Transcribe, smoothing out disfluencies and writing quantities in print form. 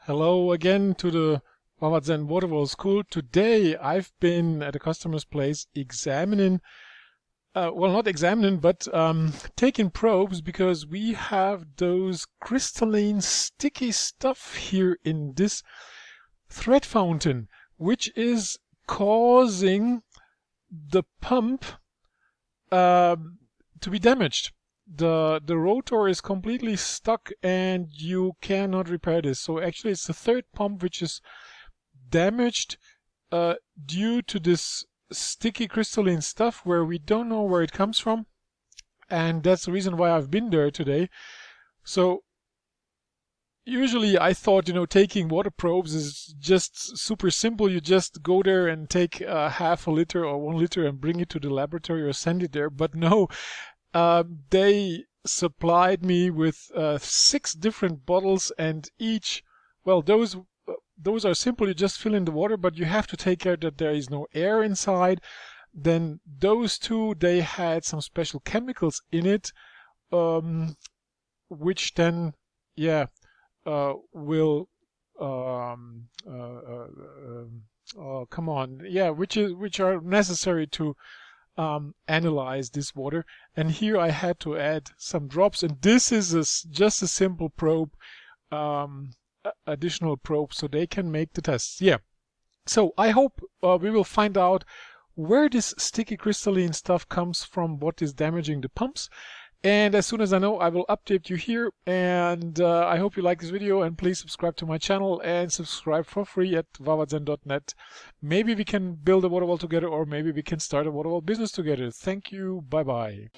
Hello again to the Wawazen Waterwall school. Today I've been at a customer's place examining, well, not examining, but taking probes because we have those crystalline sticky stuff here in this thread fountain, which is causing the pump to be damaged. The rotor is completely stuck and you cannot repair this. So actually it's the third pump which is damaged due to this sticky crystalline stuff where we don't know where it comes from. And that's the reason why I've been there today. So usually I thought, taking water probes is just super simple. You just go there and take half a liter or 1 liter and bring it to the laboratory or send it there. But no, they supplied me with 6 different bottles, and each, well, those are simple. You just fill in the water, but you have to take care that there is no air inside. Then those 2, they had some special chemicals in it, which then, will come on, which are necessary to analyze this water. And here I had to add some drops, and this is just a simple probe, additional probe, so they can make the tests. So I hope we will find out where this sticky crystalline stuff comes from, what is damaging the pumps. And as soon as I know, I will update you here. And I hope you like this video, and please subscribe to my channel and subscribe for free at wawazen.net. Maybe we can build a water wall together, or maybe we can start a water wall business together. Thank you. Bye bye.